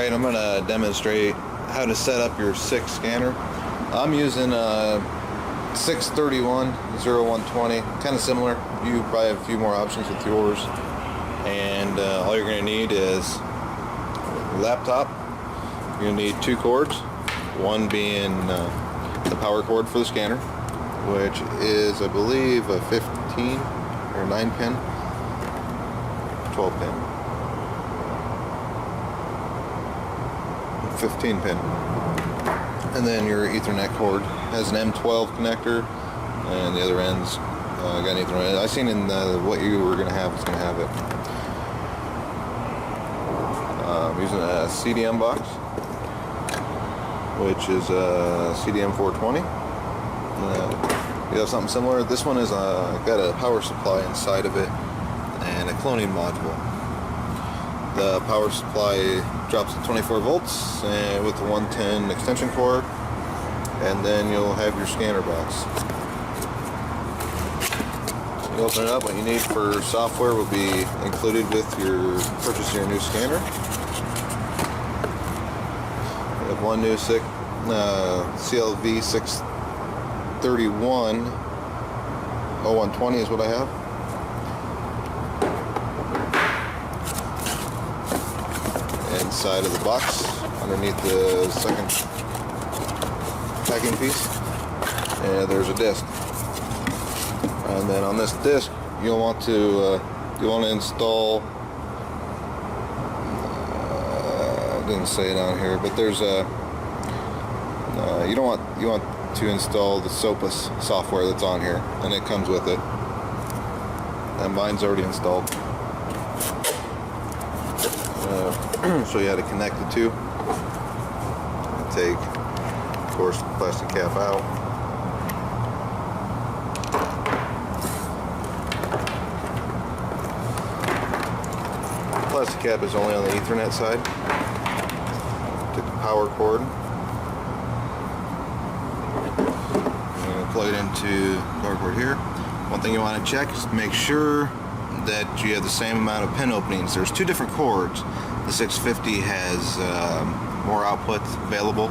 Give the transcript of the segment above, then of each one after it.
Alright, I'm going to demonstrate how to set up your 6 scanner. I'm using a 631-0120, kind of similar. You probably have a few more options with yours. And all you're going to need is a laptop. You're going to need 2 cords, one being the power cord for the scanner, which is, I believe, a 15 or 9 pin, 12 pin. 15 pin, and then your Ethernet cord has an M12 connector, and the other end's got an Ethernet. I seen in what you were going to have is going to have it. I'm using a CDM box, which is a CDM 420. You have something similar. This one is got a power supply inside of it and a cloning module. The power supply drops to 24 volts and with the 110 extension cord, and then you'll have your scanner box. You open it up, what you need for software will be included with your purchase of your new scanner. You have one new CLV 631 0120 is what I have. Inside of the box, underneath the second packing piece, and there's a disc. And then on this disc, you'll want to install. I didn't say it on here, but there's a. You want to install the SOPUS software that's on here, and it comes with it. And mine's already installed. Show you how to connect the two. Take, of course, the plastic cap out. The plastic cap is only on the Ethernet side. Take the power cord and plug it into the power cord here. One thing you want to check is to make sure that you have the same amount of pin openings. There's 2 different cords. The 650 has more output available.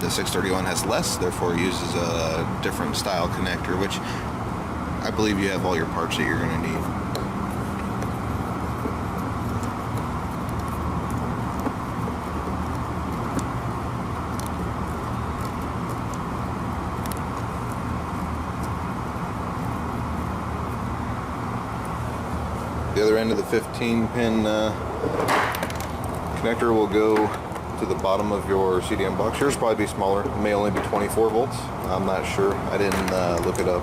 The 631 has less, therefore uses a different style connector, which I believe you have all your parts that you're going to need. The other end of the 15-pin connector will go to the bottom of your CDM box. Yours will probably be smaller. It may only be 24 volts. I'm not sure. I didn't look it up.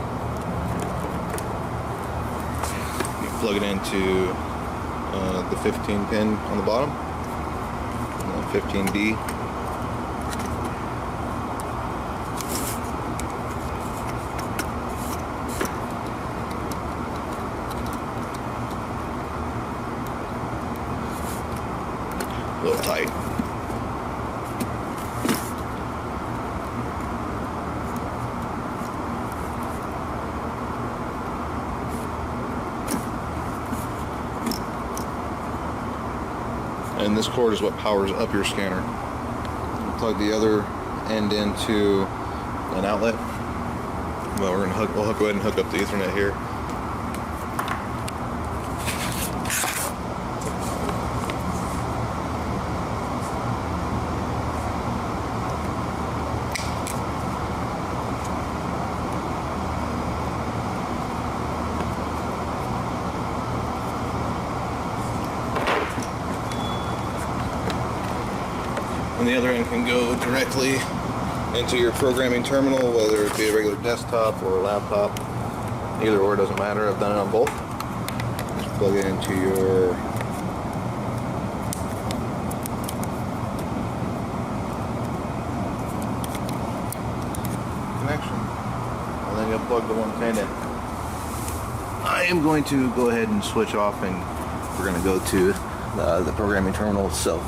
You plug it into the 15-pin on the bottom, and then 15D. A little tight. And this cord is what powers up your scanner. Plug the other end into an outlet. Well, we'll go ahead and hook up the Ethernet here. And the other end can go directly into your programming terminal, whether it be a regular desktop or a laptop. Either or, doesn't matter. I've done it on both. Just plug it into your connection, and then you'll plug the 110 in. I am going to go ahead and switch off, and we're going to go to the programming terminal itself.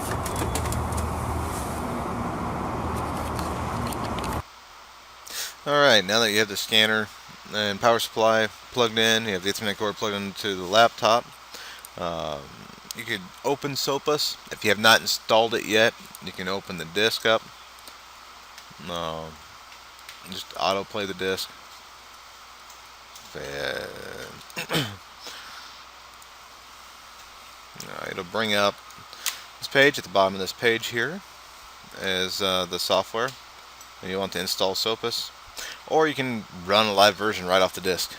Alright, now that you have the scanner and power supply plugged in, you have the Ethernet cord plugged into the laptop, you could open Sopus. If you have not installed it yet, you can open the disk up. Just autoplay the disk. It'll bring up this page. At the bottom of this page here is the software, and you want to install Sopus, or you can run a live version right off the disk.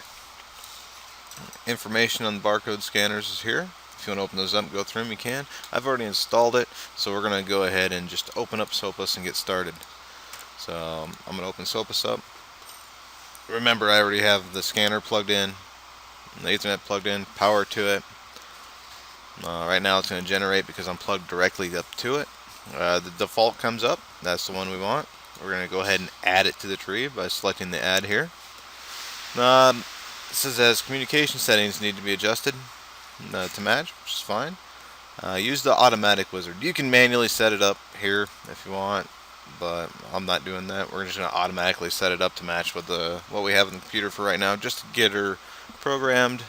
Information on the barcode scanners is here. If you want to open those up, go through them, you can. I've already installed it, so we're going to go ahead and just open up Sopus and get started. So I'm going to open Sopus up. Remember, I already have the scanner plugged in, the Ethernet plugged in, power to it. Right now it's going to generate because I'm plugged directly up to it. The default comes up. That's the one we want. We're going to go ahead and add it to the tree by selecting the add here. It says as communication settings need to be adjusted to match, which is fine. Use the automatic wizard. You can manually set it up here if you want, but I'm not doing that. We're just going to automatically set it up to match with what we have in the computer for right now, just to get her programmed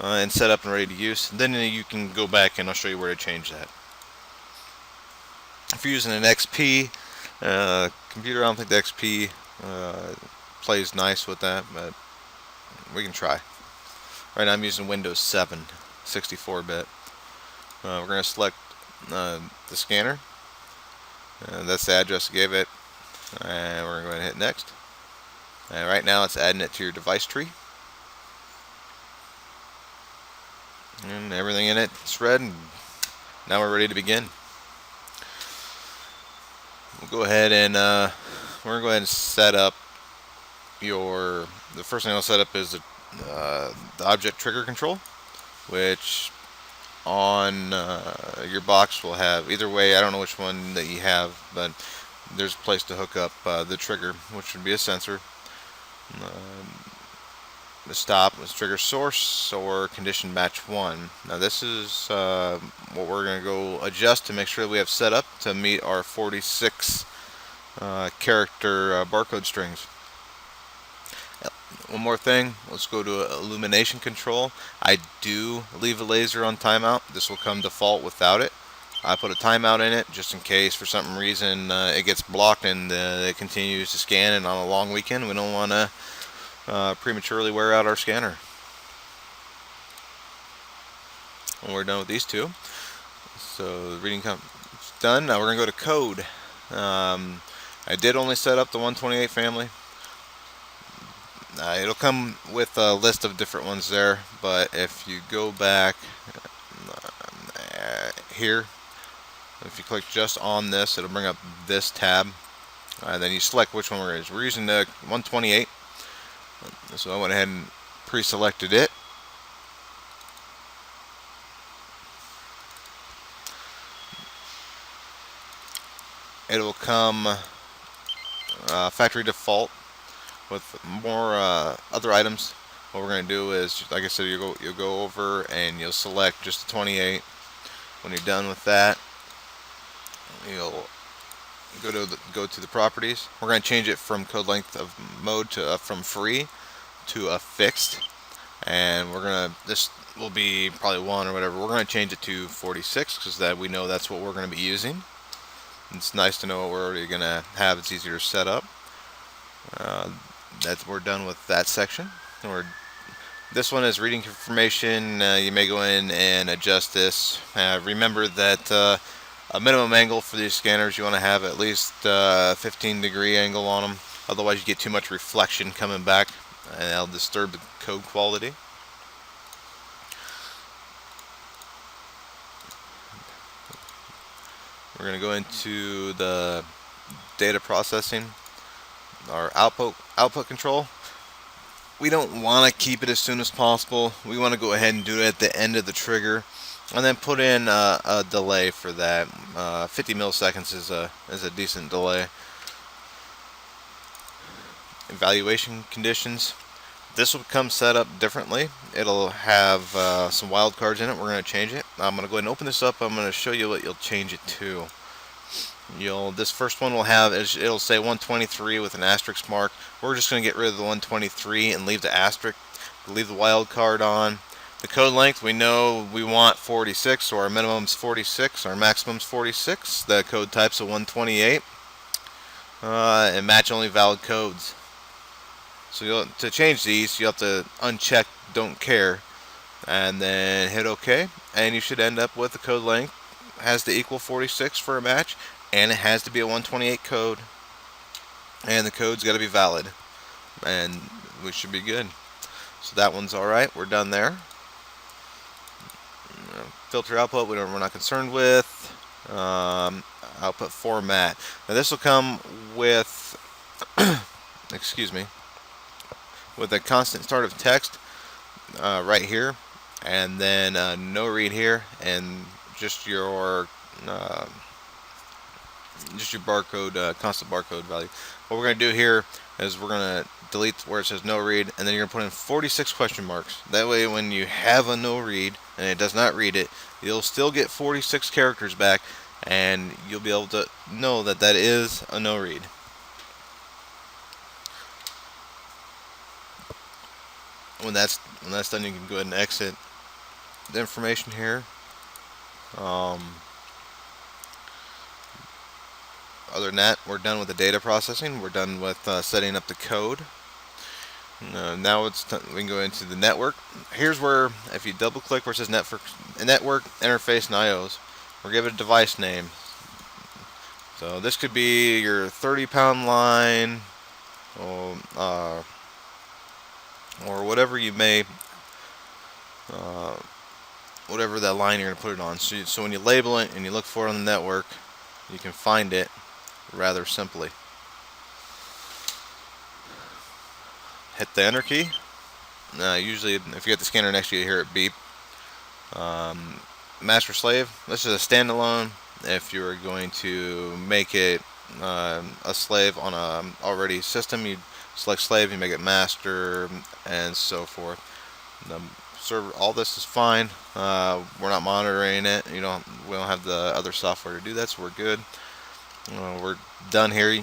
and set up and ready to use. Then you can go back and I'll show you where to change that. If you're using an XP computer, I don't think the XP plays nice with that, but we can try. Right now I'm using Windows 7 64-bit. We're going to select the scanner. That's the address I gave it, and we're going to hit next. And right now it's adding it to your device tree, and everything in it is red. And now we're ready to begin. We'll go ahead and we're going to go ahead and set up the first thing I'll set up is the object trigger control, which on your box will have, either way, I don't know which one that you have, but there's a place to hook up the trigger, which would be a sensor. The stop is trigger source or condition match 1. Now this is what we're going to go adjust to make sure that we have set up to meet our 46 character barcode strings. One more thing, let's go to illumination control. I do leave a laser on timeout. This will come default without it. I put a timeout in it just in case for some reason it gets blocked and it continues to scan, and on a long weekend we don't want to prematurely wear out our scanner. When we're done with these two, so the reading is done. Now we're going to go to code. I did only set up the 128 family. It'll come with a list of different ones there, but if you go back here, if you click just on this, it'll bring up this tab. Then you select which one we're using. We're using the 128, so I went ahead and pre-selected it. It will come factory default with more other items. What we're going to do is, like I said, you'll go over and you'll select just the 28. When you're done with that, you'll go to the properties. We're going to change it from code length of mode to from free to a fixed, and this will be probably 1 or whatever. We're going to change it to 46 because that we know that's what we're going to be using. It's nice to know what we're already going to have. It's easier to set up. We're done with that section. This one is reading information. You may go in and adjust this. Remember that a minimum angle for these scanners, you want to have at least 15-degree angle on them. Otherwise you get too much reflection coming back and that'll disturb the code quality. We're going to go into the data processing, our output control. We don't want to keep it as soon as possible. We want to go ahead and do it at the end of the trigger, and then put in a delay for that. 50 milliseconds is a decent delay. Evaluation conditions. This will come set up differently. It'll have some wildcards in it. We're going to change it. I'm going to go ahead and open this up. I'm going to show you what you'll change it to. This first one will have, it'll say 123 with an asterisk mark. We're just going to get rid of the 123 and leave the asterisk. Leave the wildcard on. The code length, we know we want 46, so our minimum's 46, our maximum's 46. The code type's a 128, and match only valid codes. So to change these, you have to uncheck don't care, and then hit OK, and you should end up with the code length has to equal 46 for a match, and it has to be a 128 code, and the code's got to be valid, and we should be good. So that one's alright, we're done there. Filter output, we're not concerned with. Output format. Now this will come with, excuse me, with a constant start of text right here, and then no read here, and just your barcode, constant barcode value. What we're going to do here is we're going to delete where it says no read, and then you're going to put in 46 question marks. That way when you have a no read and it does not read it, you'll still get 46 characters back, and you'll be able to know that that is a no read. When that's done, you can go ahead and exit the information here. Other than that, we're done with the data processing. We're done with setting up the code. Now we can go into the network. Here's where, if you double click where it says network, interface, and IOs, we'll give it a device name. So this could be your 30-pound line, or whatever you may, whatever that line you're going to put it on. So when you label it and you look for it on the network, you can find it rather simply. Hit the enter key. Usually if you get the scanner next to you, you hear it beep. Master slave, this is a standalone. If you were going to make it a slave on a already system, you select slave, you make it master, and so forth. The server, all this is fine. We're not monitoring it. We don't have the other software to do that, so we're good. We're done here.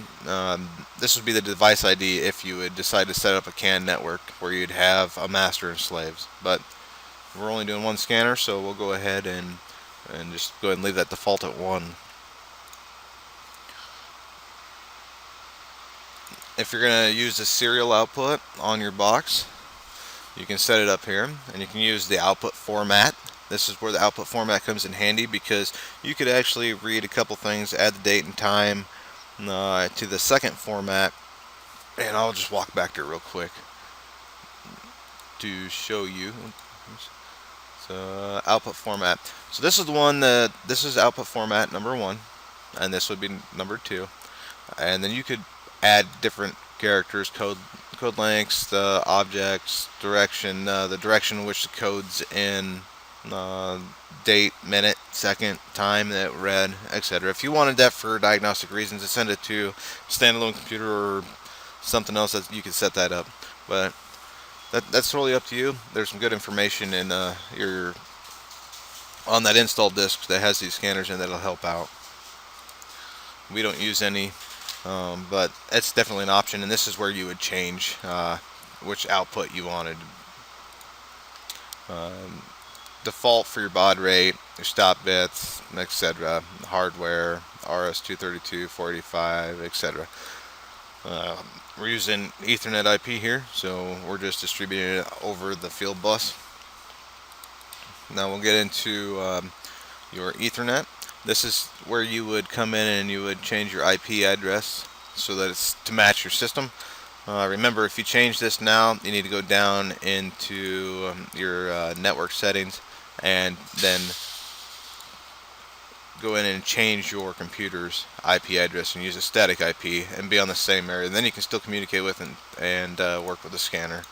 This would be the device ID if you would decide to set up a CAN network where you'd have a master and slaves. But we're only doing one scanner, so we'll go ahead and just go ahead and leave that default at 1. If you're going to use the serial output on your box, you can set it up here, and you can use the output format. This is where the output format comes in handy, because you could actually read a couple things, add the date and time to the second format, and I'll just walk back there real quick to show you. So output format. So this is the one that this is output format number 1, and this would be number 2, and then you could add different characters, code lengths, the objects, direction, the direction in which the code's in, date, minute, second, time that it read, etc. If you wanted that for diagnostic reasons, to send it to a standalone computer or something else, that you could set that up. But that's totally up to you. There's some good information in your on that install disk that has these scanners in that'll help out. We don't use any, but it's definitely an option, and this is where you would change which output you wanted. Default for your baud rate, your stop bits, etc. Hardware, RS-232, 485, etc. We're using Ethernet IP here, so we're just distributing it over the field bus. Now we'll get into your Ethernet. This is where you would come in and you would change your IP address so that it's to match your system. Remember, if you change this now, you need to go down into your network settings, and then go in and change your computer's IP address and use a static IP and be on the same area. And then you can still communicate with and work with the scanner.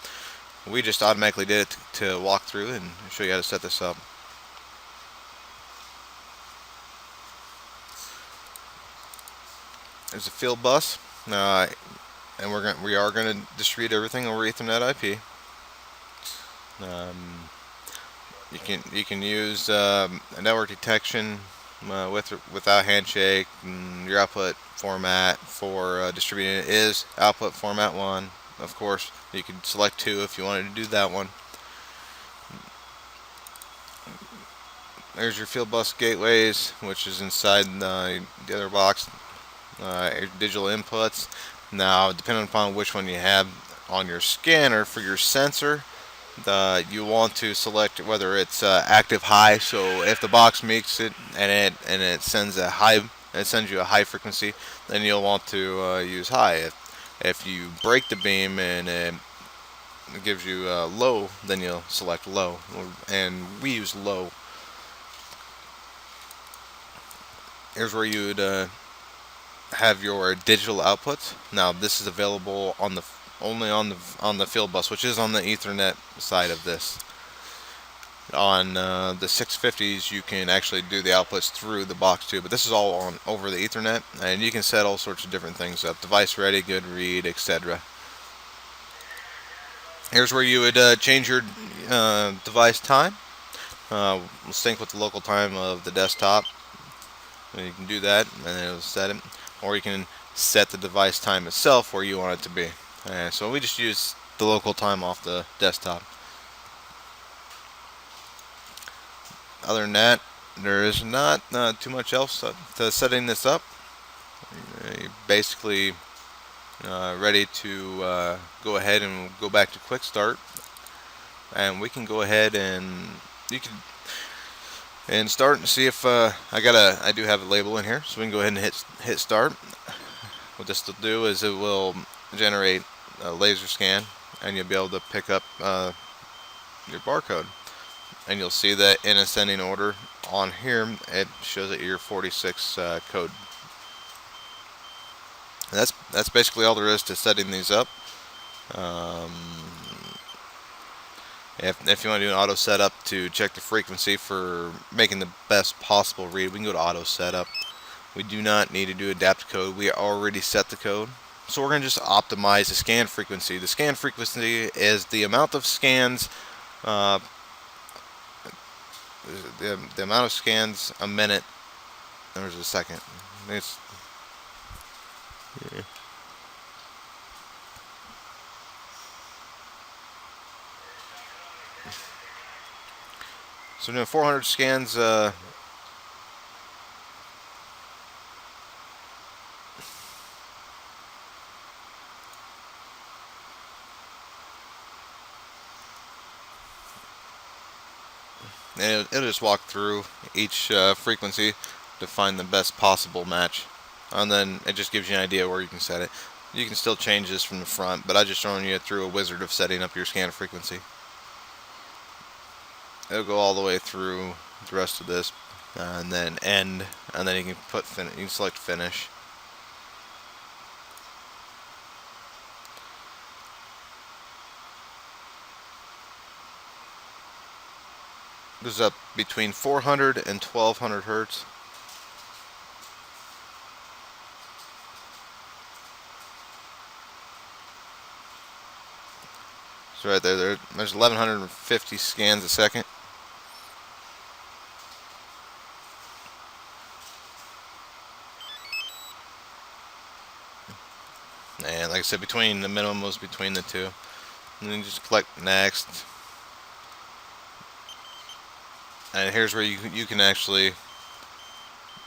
We just automatically did it to walk through and show you how to set this up. There's a field bus, and we are going to distribute everything over Ethernet IP. You can use a network detection without handshake. And your output format for distributing it is output format 1. Of course, you could select 2 if you wanted to do that one. there's your field bus gateways, which is inside the other box. Your digital inputs. Now, depending upon which one you have on your scanner for your sensor, you want to select whether it's active high. So if the box makes it and it sends a high, it sends you a high frequency, then you'll want to use high. If you break the beam and it gives you low, then you'll select low, and we use low. Here's where you would have your digital outputs. Now this is available on the only on the field bus, which is on the Ethernet side of this. On the 650s, you can actually do the outputs through the box too, but this is all on over the Ethernet, and you can set all sorts of different things up: device ready, good read, etc. Here's where you would change your device time. Sync with the local time of the desktop. And you can do that, and it'll set it, or you can set the device time itself where you want it to be. So we just use the local time off the desktop. Other than that, there is not too much else to setting this up. You're basically ready to go ahead and go back to quick start, and we can go ahead and you can start and see if I do have a label in here, so we can go ahead and hit start. What this will do is it will generate a laser scan, and you'll be able to pick up your barcode, and you'll see that in ascending order on here it shows that your 46 code. And that's basically all there is to setting these up. If you want to do an auto setup to check the frequency for making the best possible read, we can go to auto setup. We do not need to do adapt code. We already set the code. So we're going to just optimize the scan frequency. The scan frequency is the amount of scans, the amount of scans a minute. There's a second. Yeah. So doing 400 scans and it'll just walk through each frequency to find the best possible match, and then it just gives you an idea where you can set it. You can still change this from the front, but I'm just showing you through a wizard of setting up your scan frequency. It'll go all the way through the rest of this, and then end, and then you can select finish. This is up between 400 and 1200 hertz. So right there's 1150 scans a second. And like I said, between the minimum was between the two. And then just click next. And here's where you can actually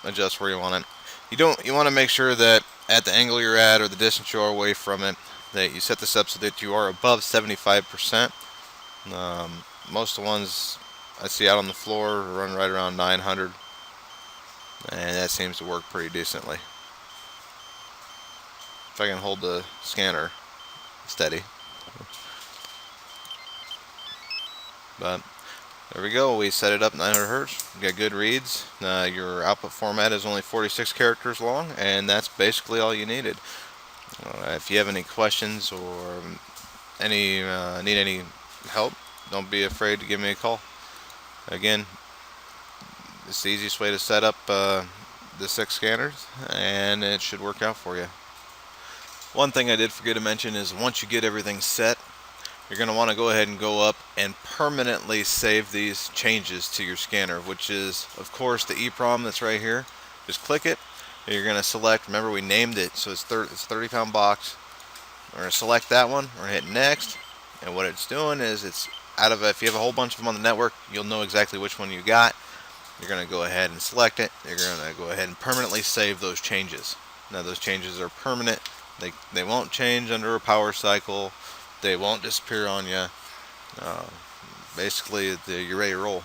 adjust where you want it. You want to make sure that at the angle you're at or the distance you are away from it, that you set this up so that you are above 75%. Most of the ones I see out on the floor run right around 900, and that seems to work pretty decently. If I can hold the scanner steady. But there we go. We set it up 900 hertz. We got good reads. Your output format is only 46 characters long, and that's basically all you needed. If you have any questions or need any help, don't be afraid to give me a call. Again, it's the easiest way to set up the 6 scanners, and it should work out for you. One thing I did forget to mention is once you get everything set, you're going to want to go ahead and go up and permanently save these changes to your scanner, which is, of course, the EEPROM that's right here. Just click it. You're going to select, remember we named it, so it's 30-pound box. We're going to select that one. We're going to hit next. And what it's doing is it's out of, if you have a whole bunch of them on the network, you'll know exactly which one you got. you're going to go ahead and select it. You're going to go ahead and permanently save those changes. Now those changes are permanent. They won't change under a power cycle. They won't disappear on you. Basically, you're ready to roll.